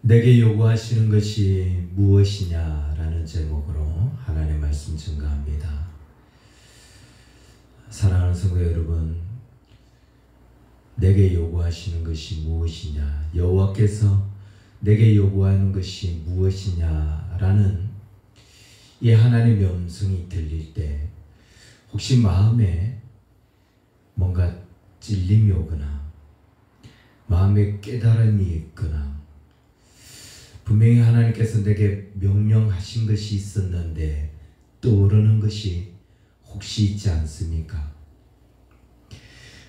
내게 요구하시는 것이 무엇이냐라는 제목으로 하나님의 말씀 증거합니다. 사랑하는 성도 여러분, 내게 요구하시는 것이 무엇이냐, 여호와께서 내게 요구하는 것이 무엇이냐라는 이 하나님의 음성이 들릴 때 혹시 마음에 뭔가 찔림이 오거나 마음에 깨달음이 있거나 분명히 하나님께서 내게 명령하신 것이 있었는데 떠오르는 것이 혹시 있지 않습니까?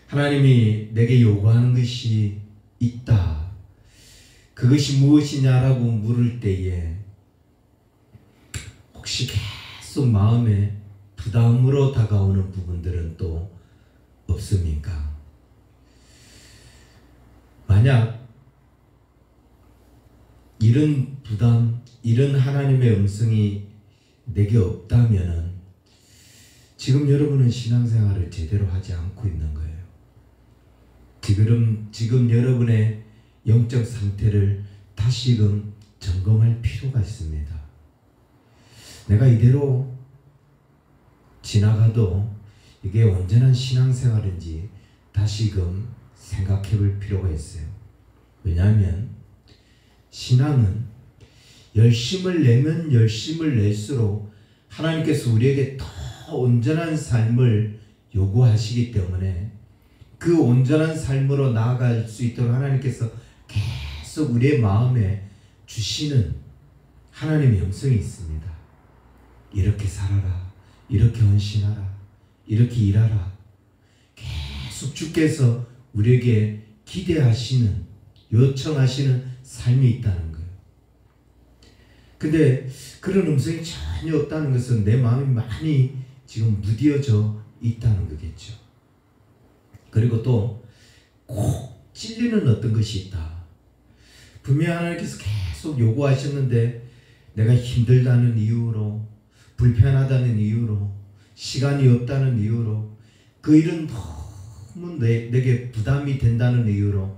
하나님이 내게 요구하는 것이 있다. 그것이 무엇이냐라고 물을 때에 혹시 계속 마음에 부담으로 다가오는 부분들은 또 없습니까? 만약 이런 부담, 이런 하나님의 음성이 내게 없다면은 지금 여러분은 신앙생활을 제대로 하지 않고 있는 거예요. 지금 여러분의 영적 상태를 다시금 점검할 필요가 있습니다. 내가 이대로 지나가도 이게 온전한 신앙생활인지 다시금 생각해 볼 필요가 있어요. 왜냐하면 신앙은 열심을 내면 열심을 낼수록 하나님께서 우리에게 더 온전한 삶을 요구하시기 때문에 그 온전한 삶으로 나아갈 수 있도록 하나님께서 계속 우리의 마음에 주시는 하나님의 영성이 있습니다. 이렇게 살아라, 이렇게 헌신하라, 이렇게 일하라. 계속 주께서 우리에게 기대하시는, 요청하시는 삶이 있다는 거예요. 근데 그런 음성이 전혀 없다는 것은 내 마음이 많이 지금 무뎌져 있다는 거겠죠. 그리고 또 꼭 찔리는 어떤 것이 있다. 분명히 하나님께서 계속 요구하셨는데 내가 힘들다는 이유로, 불편하다는 이유로, 시간이 없다는 이유로, 그 일은 너무 내게 부담이 된다는 이유로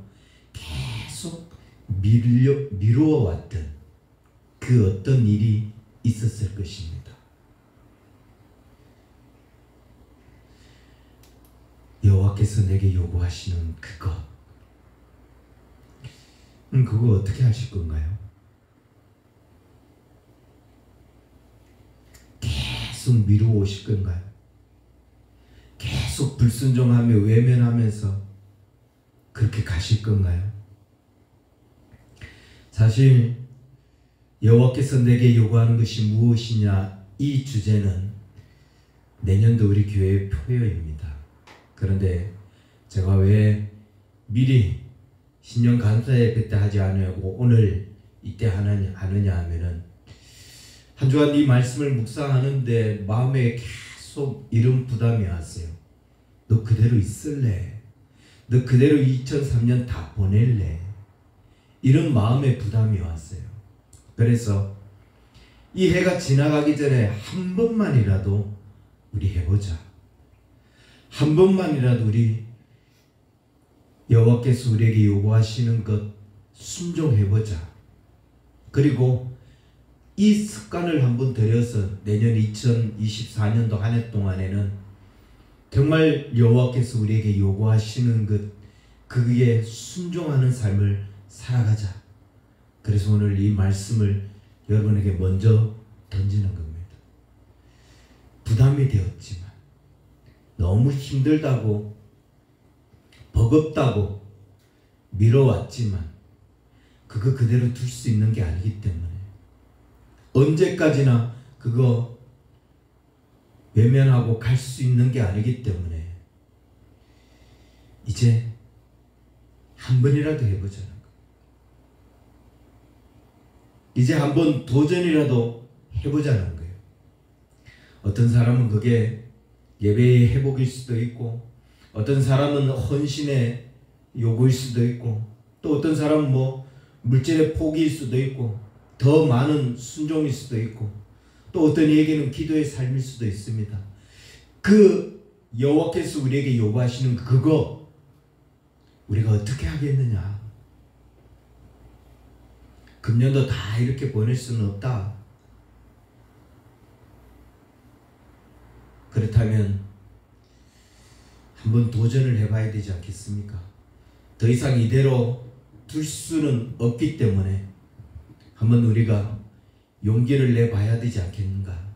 계속 미루어왔던 그 어떤 일이 있었을 것입니다. 여호와께서 내게 요구하시는 그거 어떻게 하실 건가요? 계속 미루어 오실 건가요? 계속 불순종하며 외면하면서 그렇게 가실 건가요? 사실 여호와께서 내게 요구하는 것이 무엇이냐, 이 주제는 내년도 우리 교회의 표어입니다. 그런데 제가 왜 미리 신년 감사예배 때 하지 않으려고 오늘 이때 하느냐 하면은 한 주간 이 말씀을 묵상하는데 마음에 계속 이런 부담이 왔어요. 너 그대로 있을래? 너 그대로 2003년 다 보낼래? 이런 마음의 부담이 왔어요. 그래서 이 해가 지나가기 전에 한 번만이라도 우리 해보자. 한 번만이라도 우리 여호와께서 우리에게 요구하시는 것 순종해보자. 그리고 이 습관을 한번 들여서 내년 2024년도 한 해 동안에는 정말 여호와께서 우리에게 요구하시는 것, 그게 순종하는 삶을 살아가자. 그래서 오늘 이 말씀을 여러분에게 먼저 던지는 겁니다. 부담이 되었지만, 너무 힘들다고, 버겁다고 미뤄왔지만 그거 그대로 둘 수 있는 게 아니기 때문에, 언제까지나 그거 외면하고 갈 수 있는 게 아니기 때문에 이제 한 번이라도 해보자는 거예요. 이제 한번 도전이라도 해보자는 거예요. 어떤 사람은 그게 예배의 회복일 수도 있고, 어떤 사람은 헌신의 요구일 수도 있고, 또 어떤 사람은 물질의 포기일 수도 있고, 더 많은 순종일 수도 있고, 또 어떤 이에게는 기도의 삶일 수도 있습니다. 그 여호와께서 우리에게 요구하시는 그거 우리가 어떻게 하겠느냐? 금년도 다 이렇게 보낼 수는 없다. 그렇다면 한번 도전을 해봐야 되지 않겠습니까? 더 이상 이대로 둘 수는 없기 때문에 한번 우리가 용기를 내봐야 되지 않겠는가?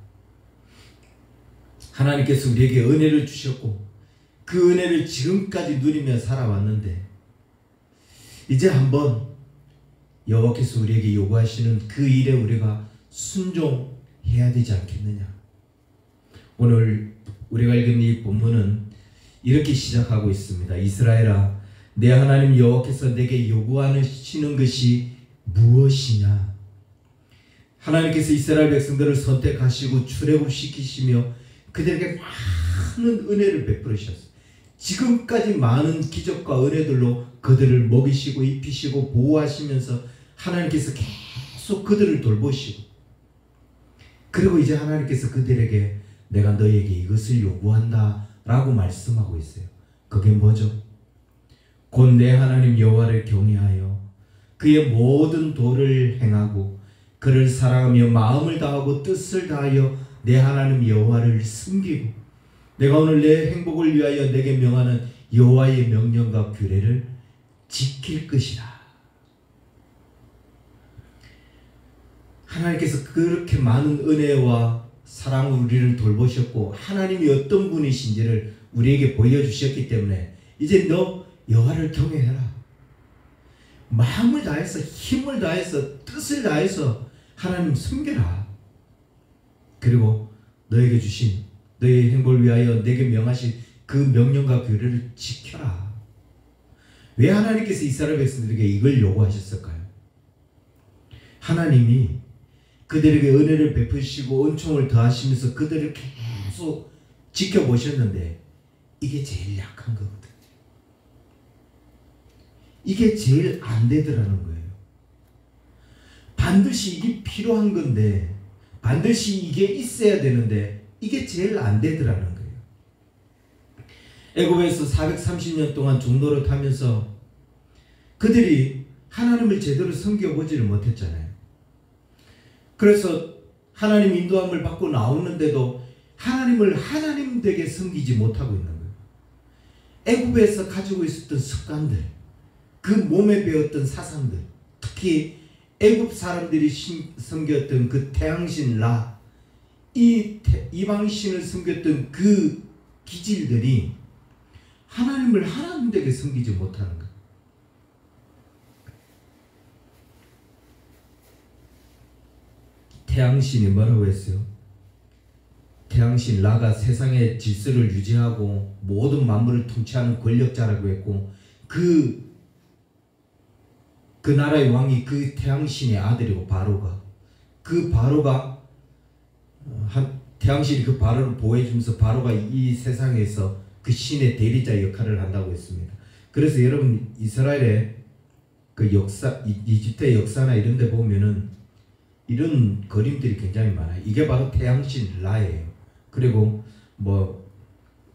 하나님께서 우리에게 은혜를 주셨고 그 은혜를 지금까지 누리며 살아왔는데 이제 한번 여호와께서 우리에게 요구하시는 그 일에 우리가 순종해야 되지 않겠느냐? 오늘 우리가 읽은 이 본문은 이렇게 시작하고 있습니다. 이스라엘아, 내 하나님 여호와께서 내게 요구하시는 것이 무엇이냐? 하나님께서 이스라엘 백성들을 선택하시고 출애굽시키시며 그들에게 많은 은혜를 베풀으셨어요. 지금까지 많은 기적과 은혜들로 그들을 먹이시고 입히시고 보호하시면서 하나님께서 계속 그들을 돌보시고, 그리고 이제 하나님께서 그들에게 내가 너에게 이것을 요구한다 라고 말씀하고 있어요. 그게 뭐죠? 곧 내 하나님 여호와를 경외하여 그의 모든 도를 행하고 그를 사랑하며 마음을 다하고 뜻을 다하여 내 하나님 여호와를 섬기고 내가 오늘 내 행복을 위하여 내게 명하는 여호와의 명령과 규례를 지킬 것이라. 하나님께서 그렇게 많은 은혜와 사랑으로 우리를 돌보셨고 하나님이 어떤 분이신지를 우리에게 보여주셨기 때문에 이제 너 여호와를 경외해라. 마음을 다해서 힘을 다해서 뜻을 다해서 하나님 섬겨라. 그리고 너에게 주신 너의 행복을 위하여 내게 명하신 그 명령과 규례를 지켜라. 왜 하나님께서 이스라엘 백성들에게 이걸 요구하셨을까요? 하나님이 그들에게 은혜를 베푸시고 은총을 더하시면서 그들을 계속 지켜보셨는데 이게 제일 약한 거거든요. 이게 제일 안 되더라는 거예요. 반드시 이게 필요한 건데 반드시 이게 있어야 되는데 이게 제일 안 되더라는 거예요. 애굽에서 430년 동안 종노릇 하면서 그들이 하나님을 제대로 섬겨보지를 못했잖아요. 그래서 하나님 인도함을 받고 나오는데도 하나님을 하나님 되게 섬기지 못하고 있는 거예요. 애굽에서 가지고 있었던 습관들, 그 몸에 배웠던 사상들, 특히 애굽 사람들이 섬겼던 그 태양신 라, 이 이방신을 섬겼던 그 기질들이 하나님을 하나님 되게 섬기지 못하는 거예요. 태양신이 뭐라고 했어요? 태양신 라가 세상의 질서를 유지하고 모든 만물을 통치하는 권력자라고 했고 그 나라의 왕이 그 태양신의 아들이고 바로가 태양신이 그 바로를 보호해주면서 바로가 이 세상에서 그 신의 대리자 역할을 한다고 했습니다. 그래서 여러분 이스라엘의 그 역사, 이집트의 역사나 이런 데 보면은 이런 그림들이 굉장히 많아요. 이게 바로 태양신 라예요. 그리고 뭐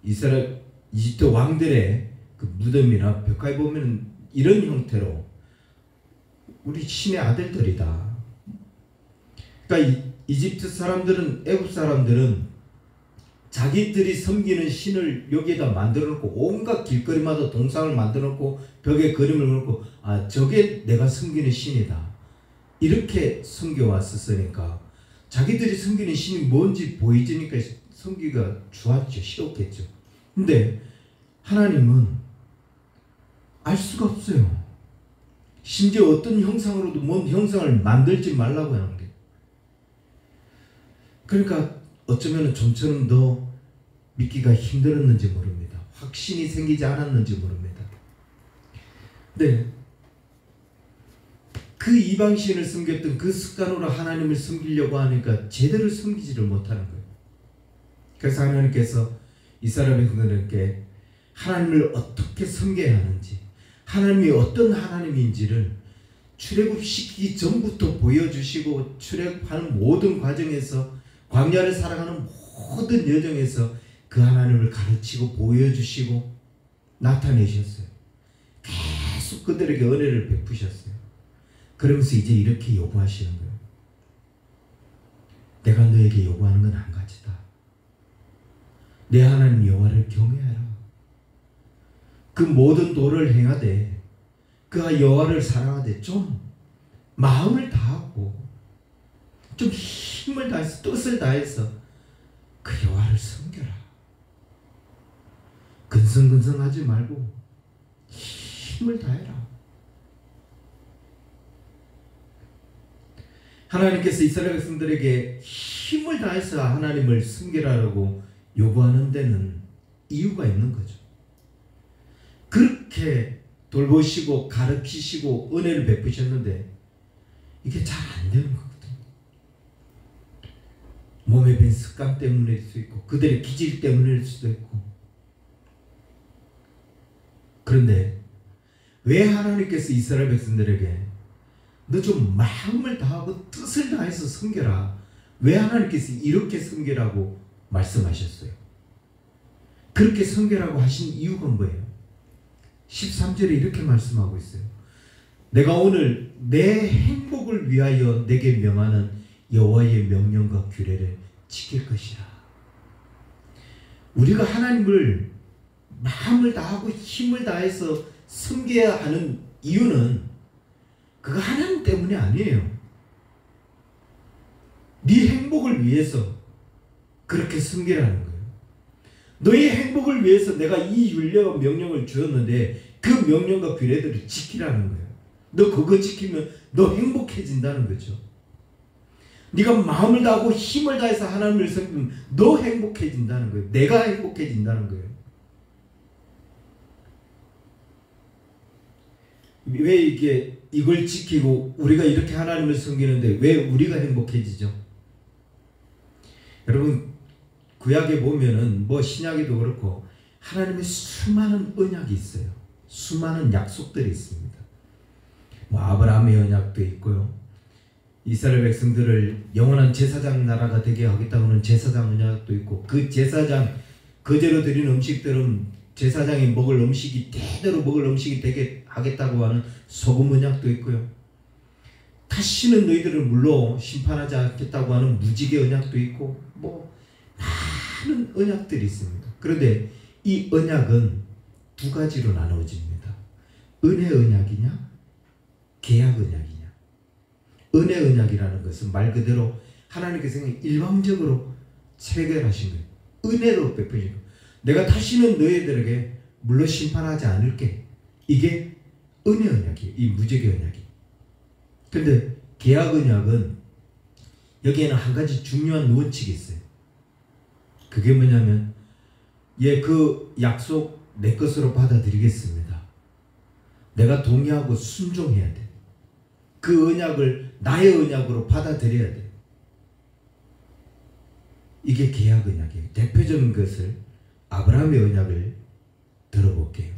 이집트 왕들의 그 무덤이나 벽화에 보면 이런 형태로 우리 신의 아들들이다. 그러니까 이집트 사람들은, 애굽 사람들은 자기들이 섬기는 신을 여기에다 만들어 놓고 온갖 길거리마다 동상을 만들어 놓고 벽에 그림을 놓고 저게 내가 섬기는 신이다. 이렇게 섬겨왔었으니까 자기들이 섬기는 신이 뭔지 보이지니까 섬기기가 좋았죠. 쉬웠겠죠. 근데 하나님은 알 수가 없어요. 심지어 어떤 형상으로도 뭔 형상을 만들지 말라고 하는 게. 그러니까 어쩌면 좀처럼 더 믿기가 힘들었는지 모릅니다. 확신이 생기지 않았는지 모릅니다. 네. 그 이방신을 섬겼던 그 습관으로 하나님을 섬기려고 하니까 제대로 섬기지를 못하는 거예요. 그래서 하나님께서 이스라엘 백성들에게 하나님을 어떻게 섬겨야 하는지, 하나님이 어떤 하나님인지를 출애굽시키기 전부터 보여주시고 출애굽하는 모든 과정에서 광야를 살아가는 모든 여정에서 그 하나님을 가르치고 보여주시고 나타내셨어요. 계속 그들에게 은혜를 베푸셨어요. 그러면서 이제 이렇게 요구하시는 거예요. 내가 너에게 요구하는 건 한 가지다. 내 하나님 여호와를 경외하라. 그 모든 도를 행하되 그 여호와를 사랑하되 좀 마음을 다하고 좀 힘을 다해서 뜻을 다해서 그 여호와를 섬겨라. 근성근성하지 말고 힘을 다해라. 하나님께서 이스라엘 백성들에게 힘을 다해서 하나님을 섬기라고 요구하는 데는 이유가 있는 거죠. 그렇게 돌보시고 가르치시고 은혜를 베푸셨는데 이게 잘 안 되는 거거든요. 몸에 밴 습관 때문일 수도 있고 그들의 기질 때문일 수도 있고. 그런데 왜 하나님께서 이스라엘 백성들에게 너 좀 마음을 다하고 뜻을 다해서 섬겨라. 왜 하나님께서 이렇게 섬기라고 말씀하셨어요? 그렇게 섬기라고 하신 이유가 뭐예요? 13절에 이렇게 말씀하고 있어요. 내가 오늘 내 행복을 위하여 내게 명하는 여호와의 명령과 규례를 지킬 것이라. 우리가 하나님을 마음을 다하고 힘을 다해서 섬겨야 하는 이유는 그거 하나님 때문이 아니에요. 네 행복을 위해서 그렇게 섬기라는 거예요. 너의 행복을 위해서 내가 이 율례와 명령을 주었는데 그 명령과 규례들을 지키라는 거예요. 너 그거 지키면 너 행복해진다는 거죠. 네가 마음을 다하고 힘을 다해서 하나님을 섬기면 너 행복해진다는 거예요. 내가 행복해진다는 거예요. 왜 이걸 지키고 우리가 이렇게 하나님을 섬기는데 왜 우리가 행복해지죠? 여러분 구약에 보면은 뭐 신약에도 그렇고 하나님의 수많은 언약이 있어요. 수많은 약속들이 있습니다. 뭐 아브라함의 언약도 있고요. 이스라엘 백성들을 영원한 제사장 나라가 되게 하겠다고는 제사장 언약도 있고 그 제사장 거제로 드리는 음식들은 제사장이 먹을 음식이 대대로 먹을 음식이 되게 하겠다고 하는 소금 언약도 있고요. 다시는 너희들을 물로 심판하지 않겠다고 하는 무지개 언약도 있고 뭐 많은 언약들이 있습니다. 그런데 이 언약은 두 가지로 나누어집니다. 은혜 언약이냐 계약 언약이냐. 은혜 언약이라는 것은 말 그대로 하나님께서 일방적으로 체결하신 거예요. 은혜로 베푸신 거예요. 내가 다시는 너희들에게 물로 심판하지 않을게. 이게 은혜 언약이에요. 이 무지개 언약이. 그런데 계약 언약은 여기에는 한 가지 중요한 원칙이 있어요. 그게 뭐냐면 그 약속 내 것으로 받아들이겠습니다. 내가 동의하고 순종해야 돼. 그 언약을 나의 언약으로 받아들여야 돼. 이게 계약 언약이에요. 대표적인 것을 아브라함의 언약을 들어볼게요.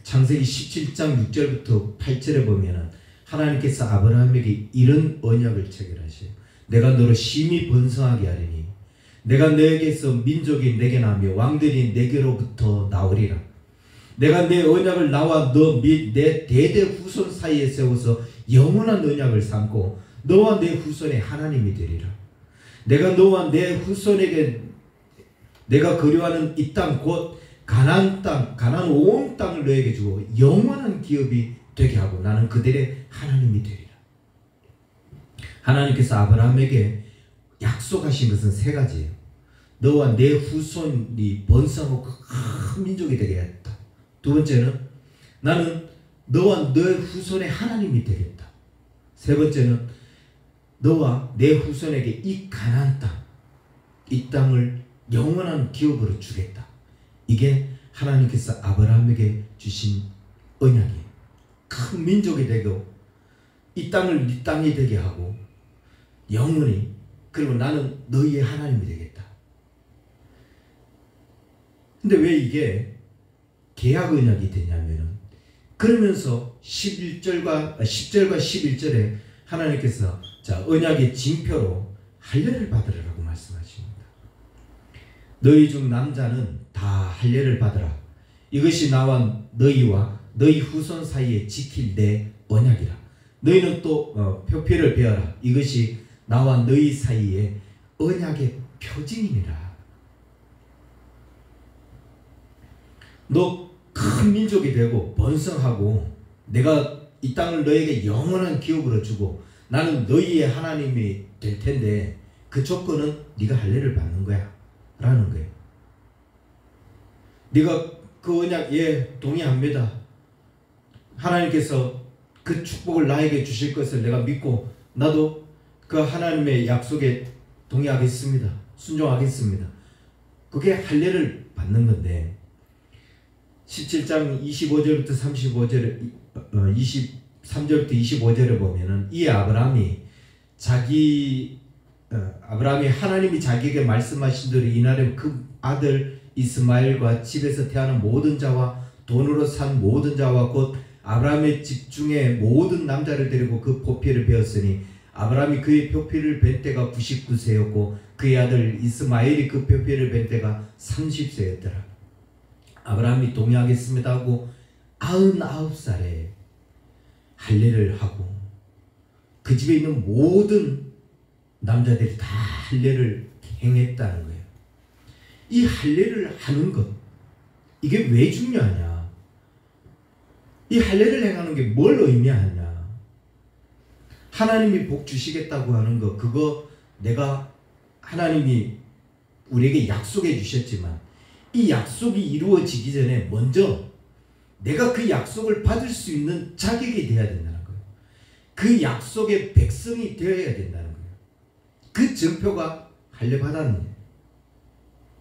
창세기 17장 6절부터 8절에 보면은 하나님께서 아브라함에게 이런 언약을 체결하셔요. 내가 너를 심히 번성하게 하리니 내가 너에게서 민족이 내게 나며 왕들이 내게로부터 나오리라. 내가 내 언약을 나와 너 및 내 대대 후손 사이에 세워서 영원한 언약을 삼고 너와 내 후손의 하나님이 되리라. 내가 너와 내 후손에게 내가 그리워하는 이 땅 곧 가나안 땅, 가나안 온 땅을 너에게 주고 영원한 기업이 되게 하고 나는 그들의 하나님이 되리라. 하나님께서 아브라함에게 약속하신 것은 세 가지예요. 너와 내 후손이 번성하고 큰 민족이 되게 했다. 두 번째는 나는 너와 내 후손의 하나님이 되겠다. 세 번째는 너와 내 후손에게 이 가나안 땅, 이 땅을 영원한 기업으로 주겠다. 이게 하나님께서 아브라함에게 주신 언약이에요. 큰 민족이 되고 이 땅을 네 땅이 되게 하고 영원히 그리고 나는 너희의 하나님이 되겠다. 근데 왜 이게 계약 언약이 되냐면은 그러면서 10절과 11절에 하나님께서 자 언약의 징표로 할례를 받으라고 말씀하십니다. 너희 중 남자는 다 할례를 받으라. 이것이 나와 너희와 너희 후손 사이에 지킬 내 언약이라. 너희는 또 표피를 베어라. 이것이 나와 너희 사이에 언약의 표징이니라. 너 큰 민족이 되고 번성하고 내가 이 땅을 너에게 영원한 기업으로 주고 나는 너희의 하나님이 될 텐데 그 조건은 네가 할례를 받는 거야 라는 거예요. 네가 그 언약 동의합니다. 하나님께서 그 축복을 나에게 주실 것을 내가 믿고 나도 그 하나님의 약속에 동의하겠습니다. 순종하겠습니다. 그게 할례를 받는 건데 17장 25절부터 35절 23절부터 25절에 보면은 이 아브라함이 하나님이 자기에게 말씀하신 대로 이날에 그 아들 이스마엘과 집에서 태어난 모든 자와 돈으로 산 모든 자와 곧 아브라함의 집 중에 모든 남자를 데리고 그 표피를 베었으니 아브라함이 그의 표피를 벤 때가 99세였고 그의 아들 이스마엘이 그 표피를 벤 때가 30세였더라. 아브라함이 동의하겠습니다 하고 99살에 할례를 하고 그 집에 있는 모든 남자들이 다 할례를 행했다는 거예요. 이 할례를 하는 것, 이게 왜 중요하냐? 이 할례를 행하는 게 뭘 의미하냐? 하나님이 복 주시겠다고 하는 거, 그거 내가 하나님이 우리에게 약속해 주셨지만 이 약속이 이루어지기 전에 먼저 내가 그 약속을 받을 수 있는 자격이 되어야 된다는 거예요. 그 약속의 백성이 되어야 된다는 거예요. 그 증표가 할례 받았느냐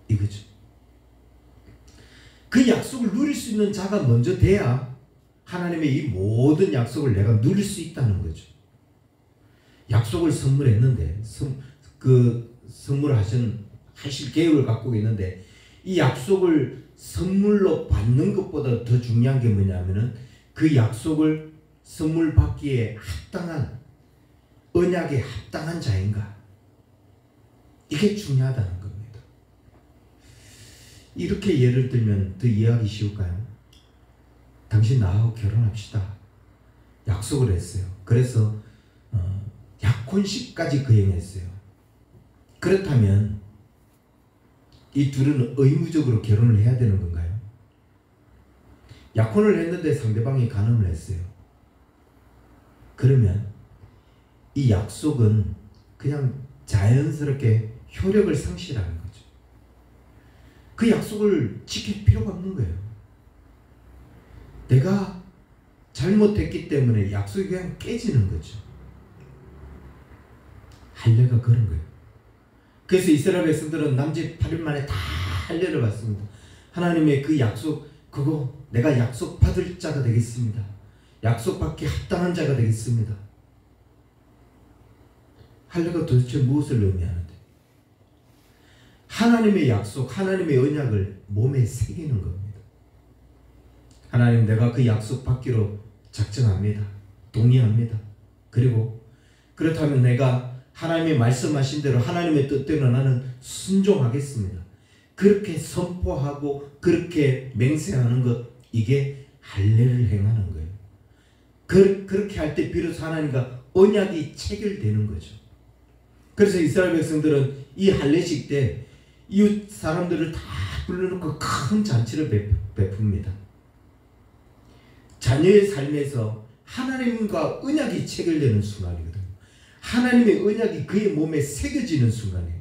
이거죠. 그 약속을 누릴 수 있는 자가 먼저 돼야 하나님의 이 모든 약속을 내가 누릴 수 있다는 거죠. 약속을 선물했는데 하실 계획을 갖고 있는데 이 약속을 선물로 받는 것보다 더 중요한 게 뭐냐면은 그 약속을 선물 받기에 합당한 언약에 합당한 자인가, 이게 중요하다는 겁니다. 이렇게 예를 들면 더 이해하기 쉬울까요? 당신 나하고 결혼합시다 약속을 했어요. 그래서 약혼식까지 거행했어요. 그렇다면 이 둘은 의무적으로 결혼을 해야 되는 건가요? 약혼을 했는데 상대방이 간음을 했어요. 그러면 이 약속은 그냥 자연스럽게 효력을 상실하는 거죠. 그 약속을 지킬 필요가 없는 거예요. 내가 잘못했기 때문에 약속이 그냥 깨지는 거죠. 할례가 그런 거예요. 그래서 이스라엘 백성들은 남짓 8일 만에 다 할례를 받습니다. 하나님의 그 약속, 그거 내가 약속 받을 자가 되겠습니다. 약속 받기 합당한 자가 되겠습니다. 할례가 도대체 무엇을 의미하는데? 하나님의 약속, 하나님의 언약을 몸에 새기는 겁니다. 하나님, 내가 그 약속 받기로 작정합니다. 동의합니다. 그리고 그렇다면 내가 하나님의 말씀하신 대로 하나님의 뜻대로 나는 순종하겠습니다. 그렇게 선포하고 그렇게 맹세하는 것, 이게 할례를 행하는 거예요. 그렇게 할 때 비로소 하나님과 언약이 체결되는 거죠. 그래서 이스라엘 백성들은 이 할례식 때 이웃 사람들을 다 불러놓고 큰 잔치를 베풉니다. 자녀의 삶에서 하나님과 언약이 체결되는 순간이거든요. 하나님의 언약이 그의 몸에 새겨지는 순간이에요.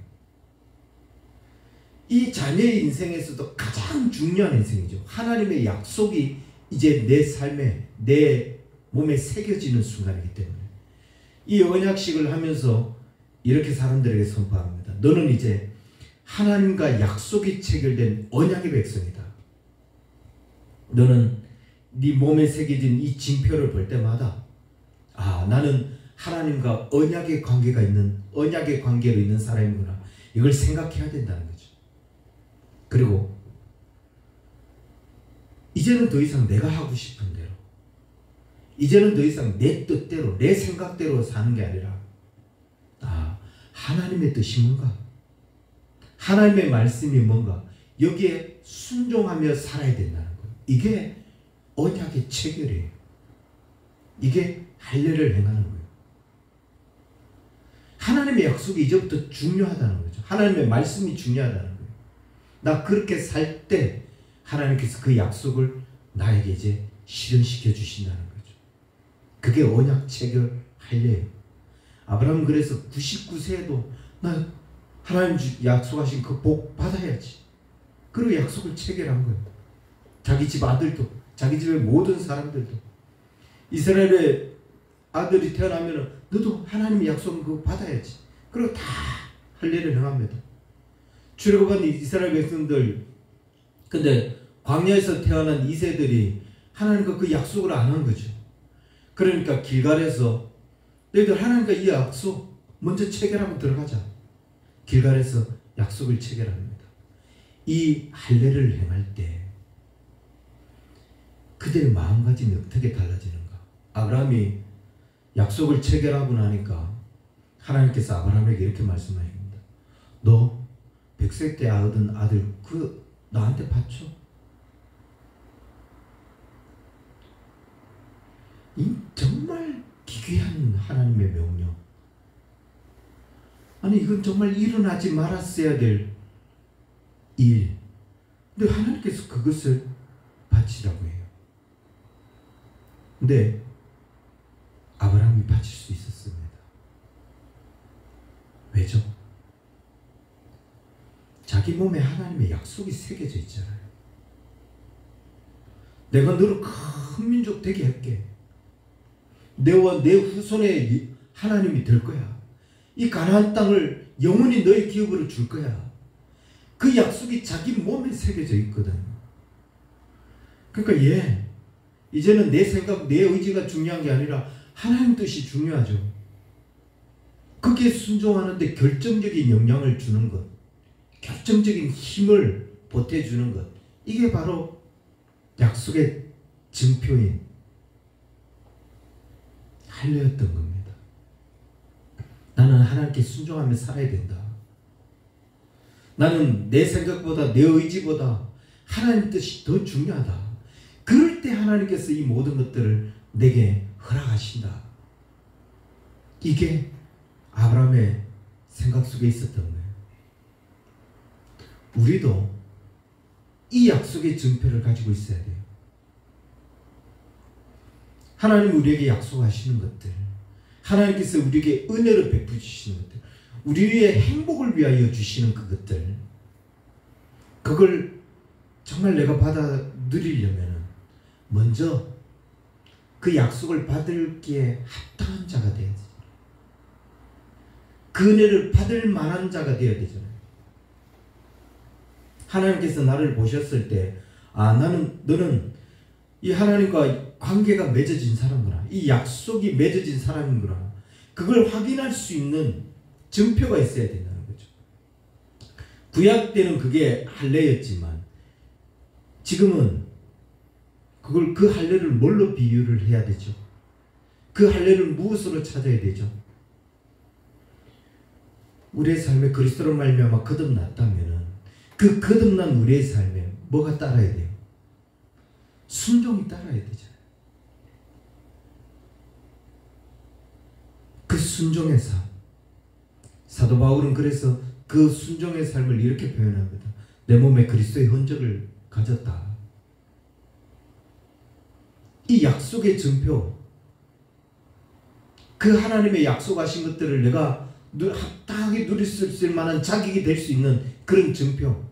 이 자녀의 인생에서도 가장 중요한 인생이죠. 하나님의 약속이 이제 내 삶에, 내 몸에 새겨지는 순간이기 때문에 이 언약식을 하면서 이렇게 사람들에게 선포합니다. 너는 이제 하나님과 약속이 체결된 언약의 백성이다. 너는 네 몸에 새겨진 이 징표를 볼 때마다 나는 하나님과 언약의 관계가 있는, 언약의 관계로 있는 사람이구나, 이걸 생각해야 된다는 거죠. 그리고 이제는 더 이상 내가 하고 싶은 대로, 이제는 더 이상 내 뜻대로, 내 생각대로 사는 게 아니라 하나님의 뜻이 뭔가, 하나님의 말씀이 뭔가, 여기에 순종하며 살아야 된다는 거예요. 이게 언약의 체결이에요. 이게 할례를 행하는 거예요. 하나님의 약속이 이제부터 중요하다는 거죠. 하나님의 말씀이 중요하다는 거예요. 나 그렇게 살 때 하나님께서 그 약속을 나에게 이제 실현시켜 주신다는 거죠. 그게 언약 체결 할례예요. 아브라함은 그래서 99세에도 나 하나님 약속하신 그 복 받아야지. 그리고 약속을 체결한 거예요. 자기 집 아들도, 자기 집의 모든 사람들도. 이스라엘의 아들이 태어나면 너도 하나님의 약속은 그거 받아야지. 그리고 다 할례를 행합니다. 출애굽한 이스라엘 백성들, 근데 광야에서 태어난 2세들이 하나님과 그 약속을 안 한 거죠. 그러니까 길갈에서 너희들 하나님과 이 약속 먼저 체결하고 들어가자. 길갈에서 약속을 체결합니다. 이 할례를 행할 때 그들의 마음가짐이 어떻게 달라지는가? 아브라함이 약속을 체결하고 나니까 하나님께서 아브라함에게 이렇게 말씀하십니다. 너 100세 때 얻은 아들 그 나한테 바쳐. 이 정말 기괴한 하나님의 명령. 아니 이건 정말 일어나지 말았어야 될 일. 근데 하나님께서 그것을 바치라고 해요. 근데 아브라함이 바칠 수 있었습니다. 왜죠? 자기 몸에 하나님의 약속이 새겨져 있잖아요. 내가 너를 큰 민족 되게 할게. 너와 내 후손의 하나님이 될 거야. 이 가나안 땅을 영원히 너의 기업으로 줄 거야. 그 약속이 자기 몸에 새겨져 있거든. 그러니까 이제는 내 생각, 내 의지가 중요한 게 아니라 하나님 뜻이 중요하죠. 거기에 순종하는데 결정적인 영향을 주는 것, 결정적인 힘을 보태주는 것, 이게 바로 약속의 증표인 할례였던 겁니다. 나는 하나님께 순종하며 살아야 된다. 나는 내 생각보다 내 의지보다 하나님 뜻이 더 중요하다. 그럴 때 하나님께서 이 모든 것들을 내게 허락하신다. 이게 아브라함의 생각 속에 있었던 거예요. 우리도 이 약속의 증표를 가지고 있어야 돼요. 하나님 우리에게 약속하시는 것들, 하나님께서 우리에게 은혜를 베풀어 주시는 것들, 우리의 행복을 위하여 주시는 그것들, 그걸 정말 내가 받아 누리려면 먼저 그 약속을 받을기에 합당한 자가 되어야지. 그 은혜를 받을 만한 자가 되어야 되잖아요. 하나님께서 나를 보셨을 때, 너는 이 하나님과 관계가 맺어진 사람이구나. 이 약속이 맺어진 사람이구나. 그걸 확인할 수 있는 증표가 있어야 된다는 거죠. 구약 때는 그게 할례였지만 지금은 그 할례를 뭘로 비유를 해야 되죠? 그 할례를 무엇으로 찾아야 되죠? 우리의 삶에 그리스도로 말미암아 거듭났다면은 그 거듭난 우리의 삶에 뭐가 따라야 돼요? 순종이 따라야 되잖아요. 그 순종의 삶. 사도 바울은 그래서 그 순종의 삶을 이렇게 표현합니다. 내 몸에 그리스도의 흔적을 가졌다. 이 약속의 증표, 그 하나님의 약속하신 것들을 내가 합당하게 누릴 수 있을 만한 자격이 될 수 있는 그런 증표.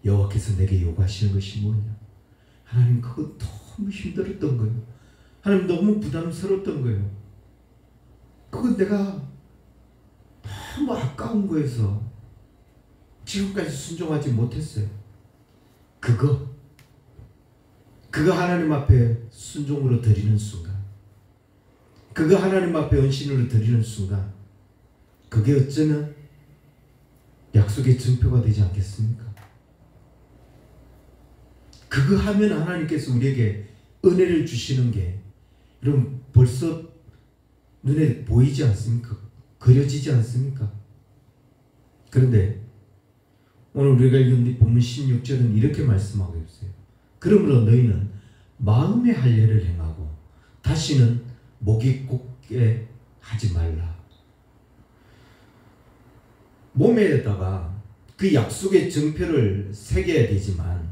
여호와께서 내게 요구하시는 것이 뭐냐? 하나님 그거 너무 힘들었던 거예요. 하나님 너무 부담스러웠던 거예요. 그건 내가 너무 아까운 거여서 지금까지 순종하지 못했어요. 그거 하나님 앞에 순종으로 드리는 순간, 그거 하나님 앞에 헌신으로 드리는 순간, 그게 어쩌면 약속의 증표가 되지 않겠습니까? 그거 하면 하나님께서 우리에게 은혜를 주시는 게 여러분 벌써 눈에 보이지 않습니까? 그려지지 않습니까? 그런데 오늘 우리가 읽은 본문 16절은 이렇게 말씀하고 있어요. 그러므로 너희는 마음의 할례를 행하고 다시는 목이 곧게 하지 말라. 몸에다가 그 약속의 증표를 새겨야 되지만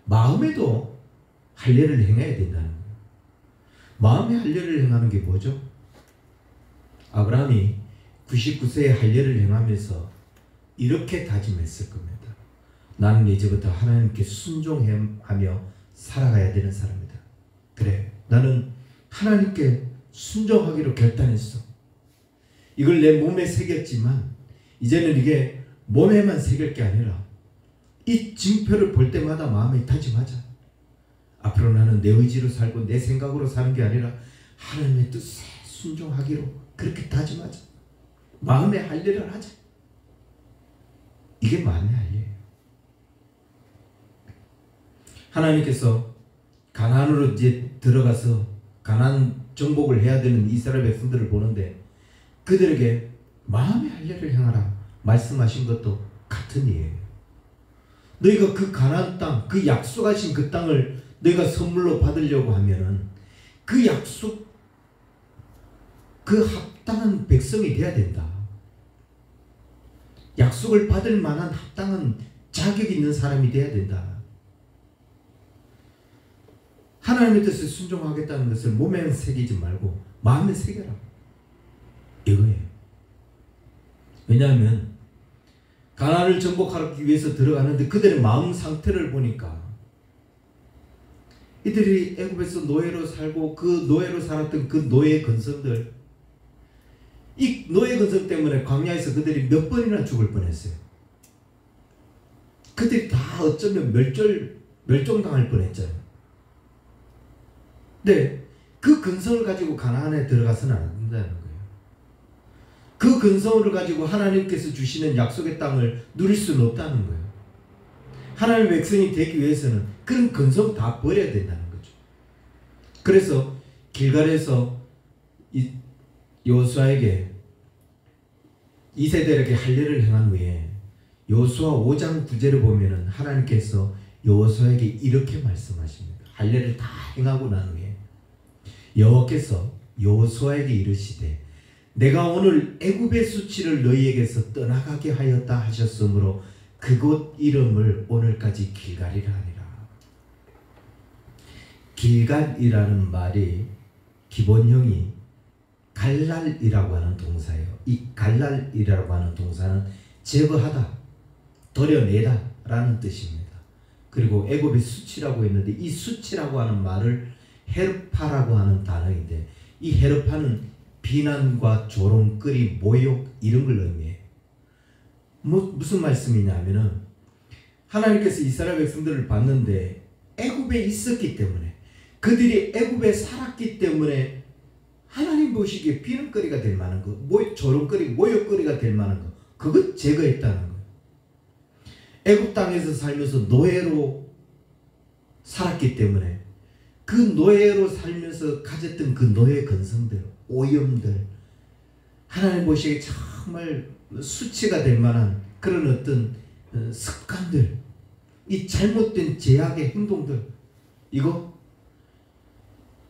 마음에도 할례를 행해야 된다는 거예요. 마음의 할례를 행하는 게 뭐죠? 아브라함이 99세에 할례를 행하면서 이렇게 다짐했을 겁니다. 나는 이제부터 하나님께 순종하며 살아가야 되는 사람이다. 그래, 나는 하나님께 순종하기로 결단했어. 이걸 내 몸에 새겼지만 이제는 이게 몸에만 새길 게 아니라 이 징표를 볼 때마다 마음에 다짐하자. 앞으로 나는 내 의지로 살고 내 생각으로 사는 게 아니라 하나님의 뜻에 순종하기로 그렇게 다짐하자. 마음의 할례를 하자. 이게 마음의 할례예요. 하나님께서 가나안으로 이제 들어가서 가나안 정복을 해야 되는 이스라엘 백성들을 보는데 그들에게 마음의 할례를 행하라 말씀하신 것도 같은 이에요. 너희가 그 가나안 땅, 그 약속하신 그 땅을 너희가 선물로 받으려고 하면은 그 약속, 그 합당한 백성이 돼야 된다. 약속을 받을 만한 합당한 자격 있는 사람이 돼야 된다. 하나님의 뜻에 순종하겠다는 것을 몸에 새기지 말고 마음에 새겨라. 이거예요. 왜냐하면 가나안을 정복하기 위해서 들어가는데 그들의 마음 상태를 보니까 이들이 애굽에서 노예로 살고 그 노예로 살았던 그 노예 근성들, 이 노예 근성 때문에 광야에서 그들이 몇 번이나 죽을 뻔했어요. 그들이 다 어쩌면 멸종당할 뻔했잖아요. 근데 그 근성을 가지고 가나안에 들어가서는 안 된다는 거예요. 그 근성을 가지고 하나님께서 주시는 약속의 땅을 누릴 수는 없다는 거예요. 하나님의 백성이 되기 위해서는 그런 근성 다 버려야 된다는 거죠. 그래서 길갈에서 여호수아에게 이세대에게 할례를 행한 후에 여호수아 5장 9절을 보면은 하나님께서 여호수아에게 이렇게 말씀하십니다. 할례를 다 행하고 난 후에 여호와께서 여호수아에게 이르시되 내가 오늘 애굽의 수치를 너희에게서 떠나가게 하였다 하셨으므로 그곳 이름을 오늘까지 길갈이라 하니라. 길갈이라는 말이 기본형이 갈랄이라고 하는 동사예요. 이 갈랄이라고 하는 동사는 제거하다, 도려내다 라는 뜻입니다. 그리고 애굽의 수치라고 했는데 이 수치라고 하는 말을 헤르파라고 하는 단어인데 이 헤르파는 비난과 조롱거리, 모욕 이런 걸 의미해요. 무슨 말씀이냐면은 하나님께서 이스라엘 백성들을 봤는데 애굽에 있었기 때문에 그들이 애굽에 살았기 때문에 하나님 보시기에 비난거리가 될 만한 거, 조롱거리, 모욕거리가 될 만한 거, 그것 제거했다는 거예요. 애굽 땅에서 살면서 노예로 살았기 때문에 그 노예로 살면서 가졌던 그 노예 근성들, 오염들, 하나님 보시기에 정말 수치가 될 만한 그런 어떤 습관들, 이 잘못된 제약의 행동들, 이거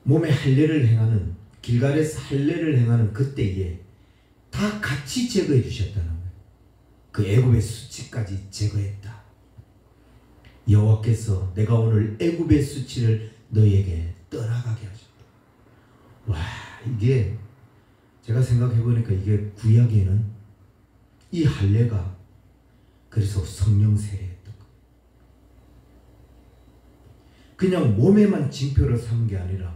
몸에 할례를 행하는, 길갈에서 할례를 행하는 그때에 다 같이 제거해 주셨다는 거예요. 그 애굽의 수치까지 제거했다. 여호와께서 내가 오늘 애굽의 수치를 너희에게 떠나가게 하셨다. 와, 이게 제가 생각해 보니까 이게 구약에는 이 할례가 그래서 성령 세례했던 거예요. 그냥 몸에만 징표를 삼은 게 아니라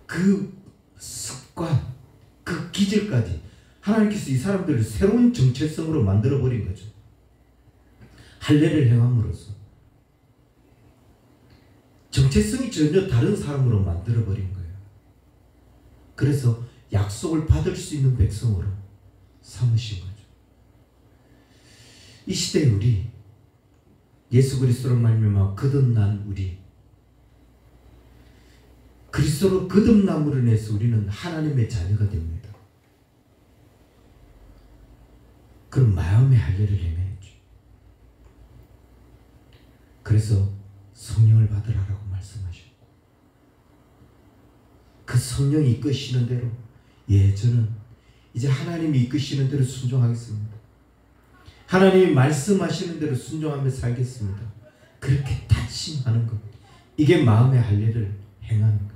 그 습관, 그 기질까지 하나님께서 이 사람들을 새로운 정체성으로 만들어버린 거죠. 할례를 행함으로써 정체성이 전혀 다른 사람으로 만들어버린 거예요. 그래서 약속을 받을 수 있는 백성으로 삼으신 거죠. 이 시대에 우리 예수 그리스도로 말미암아 거듭난 우리, 그리스도로 거듭남으로 인해서 우리는 하나님의 자녀가 됩니다. 그럼 마음의 할례를 행해야죠. 그래서 성령을 받으라고 말씀하셨고 그 성령이 이끄시는 대로 저는 이제 하나님이 이끄시는 대로 순종하겠습니다. 하나님이 말씀하시는 대로 순종하며 살겠습니다. 그렇게 다짐하는 것, 이게 마음의 할 일을 행하는 것.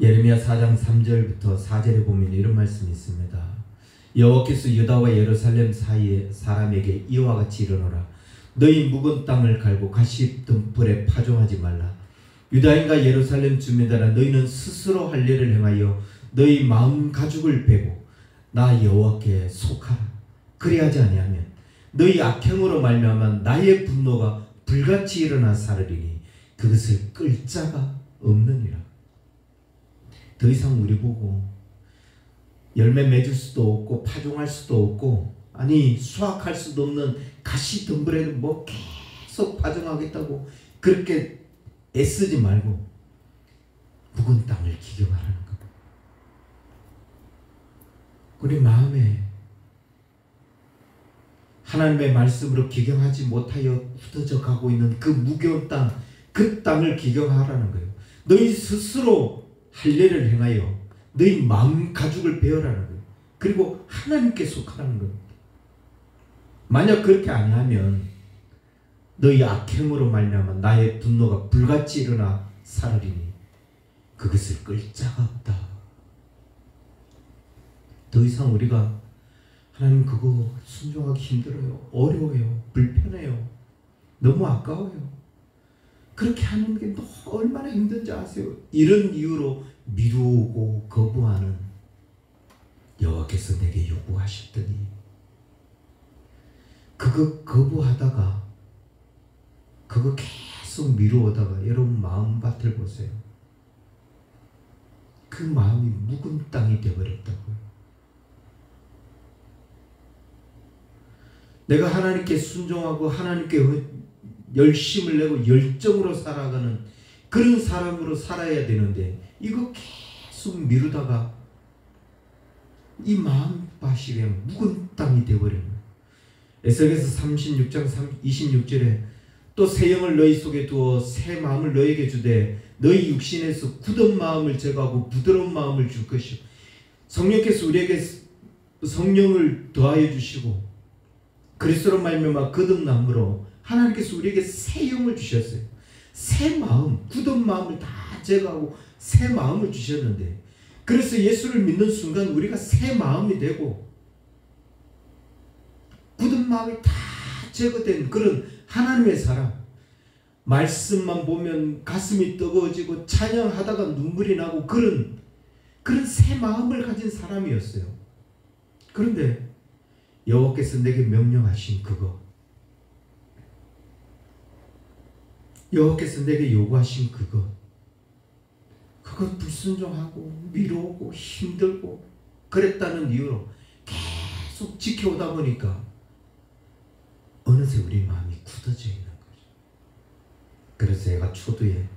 예레미야 4장 3절부터 4절에 보면 이런 말씀이 있습니다. 여호와께서 유다와 예루살렘 사이에 사람에게 이와 같이 이르노라. 너희 묵은 땅을 갈고 가시 등불에 파종하지 말라. 유다인과 예루살렘 주민들아, 너희는 스스로 할 일을 행하여 너희 마음 가죽을 베고 나 여호와께 속하라. 그리하지 아니하면 너희 악행으로 말미암아 나의 분노가 불같이 일어나 사르리니 그것을 끌 자가 없느니라. 더 이상 우리 보고 열매 맺을 수도 없고 파종할 수도 없고 수확할 수도 없는 가시 덤불에는 뭐 계속 파종하겠다고 그렇게 애쓰지 말고 묵은 땅을 기경하라는 것. 우리 마음에 하나님의 말씀으로 기경하지 못하여 굳어져 가고 있는 그 무거운 땅, 그 땅을 기경하라는 거예요. 너희 스스로 할 일을 행하여 너희 마음 가죽을 베어라는 거예요. 그리고 하나님께 속하라는 겁니다. 만약 그렇게 아니하면 너희 악행으로 말미암아 나의 분노가 불같이 일어나 사르리니 그것을 끌 자가 없다. 더 이상 우리가 하나님 그거 순종하기 힘들어요. 어려워요. 불편해요. 너무 아까워요. 그렇게 하는 게 얼마나 힘든지 아세요? 이런 이유로 미루고 거부하는 여호와께서 내게 요구하셨더니 그거 거부하다가 그거 계속 미루다가 여러분 마음밭을 보세요. 그 마음이 묵은 땅이 되어버렸다고요. 내가 하나님께 순종하고 하나님께 열심을 내고 열정으로 살아가는 그런 사람으로 살아야 되는데 이거 계속 미루다가 이 마음밭이 그냥 묵은 땅이 되어버리는 거예요. 에스겔서 36장 26절에 또 새 영을 너희 속에 두어 새 마음을 너희에게 주되 너희 육신에서 굳은 마음을 제거하고 부드러운 마음을 줄 것이요. 성령께서 우리에게 성령을 더하여 주시고 그리스도로 말미암아 거듭남으로 하나님께서 우리에게 새 영을 주셨어요. 새 마음, 굳은 마음을 다 제거하고 새 마음을 주셨는데 그래서 예수를 믿는 순간 우리가 새 마음이 되고 굳은 마음이 다 제거된 그런 하나님의 사람, 말씀만 보면 가슴이 뜨거워지고 찬양하다가 눈물이 나고 그런 새 마음을 가진 사람이었어요. 그런데 여호와께서 내게 명령하신 그거, 여호와께서 내게 요구하신 그거 불순종하고 미루고 힘들고 그랬다는 이유로 계속 지켜오다 보니까 어느새 우리 마음이 굳어져 있는 거죠. 그래서 제가 초두에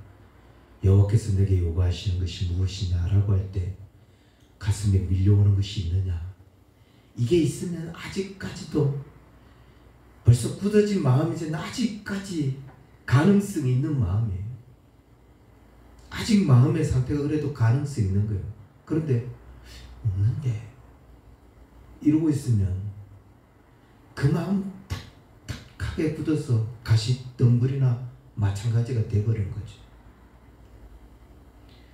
여호와께서 내게 요구하시는 것이 무엇이냐라고 할 때 가슴에 밀려오는 것이 있느냐, 이게 있으면 아직까지도 벌써 굳어진 마음이지만 아직까지 가능성이 있는 마음이에요. 아직 마음의 상태가 그래도 가능성이 있는 거예요. 그런데 없는데 이러고 있으면 그 마음 딱딱하게 굳어서 가시덩굴이나 마찬가지가 돼버린 거죠.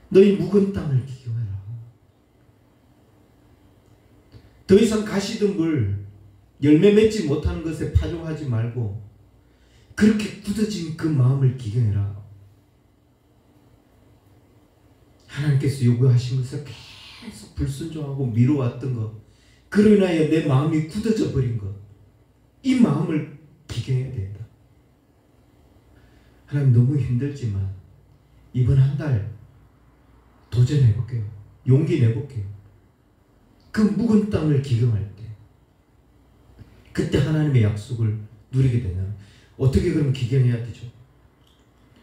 너희 묵은 땅을 기경해라. 더 이상 가시덩굴 열매 맺지 못하는 것에 파종하지 말고 그렇게 굳어진 그 마음을 기경해라. 하나님께서 요구하신 것을 계속 불순종하고 미뤄왔던 것, 그로 인하여 내 마음이 굳어져 버린 것, 이 마음을 기경해야 된다. 하나님 너무 힘들지만 이번 한 달 도전해볼게요. 용기 내볼게요. 그 묵은 땅을 기경할 때 그때 하나님의 약속을 누리게 되면 어떻게 그럼 기경해야 되죠?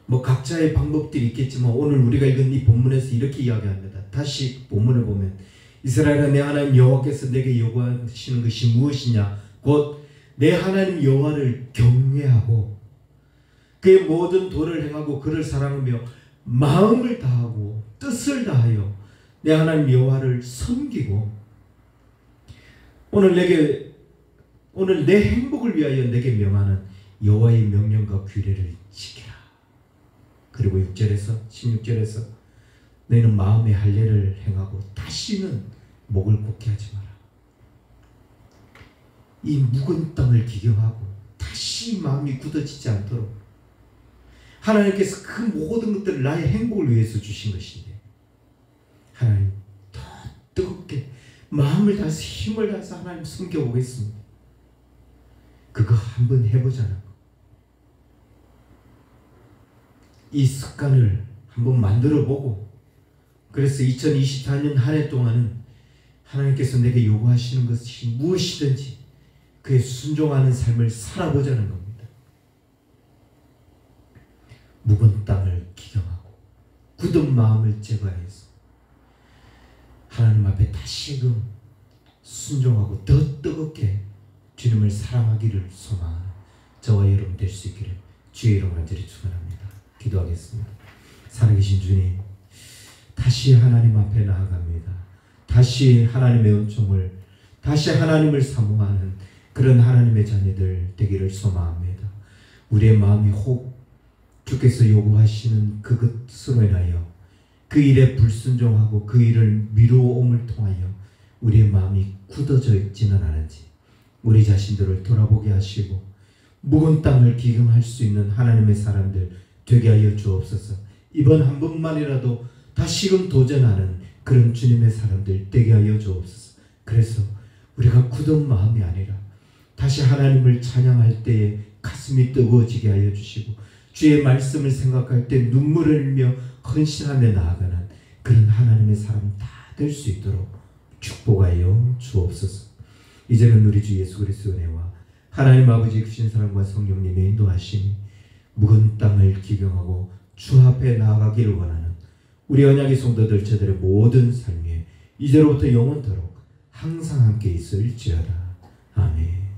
뭐 각자의 방법들이 있겠지만 오늘 우리가 읽은 이 본문에서 이렇게 이야기합니다. 다시 본문을 보면 이스라엘아 내 하나님 여호와께서 내게 요구하시는 것이 무엇이냐 곧 내 하나님 여호와를 경외하고 그의 모든 도를 행하고 그를 사랑하며 마음을 다하고 뜻을 다하여 내 하나님 여호와를 섬기고 오늘 내 행복을 위하여 내게 명하는 여호와의 명령과 규례를 지키라. 그리고 16절에서 너희는 마음의 할례를 행하고 다시는 목을 곱게 하지 마라. 이 묵은 땅을 기경하고 다시 마음이 굳어지지 않도록 하나님께서 그 모든 것들을 나의 행복을 위해서 주신 것인데 하나님 더 뜨겁게 마음을 다해서 힘을 다해서 하나님 섬겨보겠습니다. 그거 한번 해보자는 거. 이 습관을 한번 만들어보고 그래서 2024년 한 해 동안은 하나님께서 내게 요구하시는 것이 무엇이든지 그에 순종하는 삶을 살아보자는 겁니다. 묵은 땅을 기경하고 굳은 마음을 제거해서 하나님 앞에 다시금 순종하고 더 뜨겁게 주님을 사랑하기를 소망하는 저와 여러분 될 수 있기를 주의 이름 간절히 축원합니다. 기도하겠습니다. 살아계신 주님, 다시 하나님 앞에 나아갑니다. 다시 하나님의 은총을, 다시 하나님을 사모하는 그런 하나님의 자녀들 되기를 소망합니다. 우리의 마음이 혹 주께서 요구하시는 그것으로 인하여 그 일에 불순종하고 그 일을 미루음을 통하여 우리의 마음이 굳어져 있지는 않은지 우리 자신들을 돌아보게 하시고 묵은 땅을 기경할 수 있는 하나님의 사람들 되게 하여 주옵소서. 이번 한 번만이라도 다시금 도전하는 그런 주님의 사람들 되게 하여 주옵소서. 그래서 우리가 굳은 마음이 아니라 다시 하나님을 찬양할 때에 가슴이 뜨거워지게 하여 주시고 주의 말씀을 생각할 때 눈물을 흘며 헌신하며 나아가는 그런 하나님의 사람 다 될 수 있도록 축복하여 주옵소서. 이제는 우리 주 예수 그리스도의 은혜와 하나님 아버지의 크신 사랑과 성령님의 인도하심이 묵은 땅을 기경하고 주 앞에 나아가기를 원하는 우리 언약의 성도들 저들의 모든 삶에 이제로부터 영원토록 항상 함께 있을지어다. 아멘.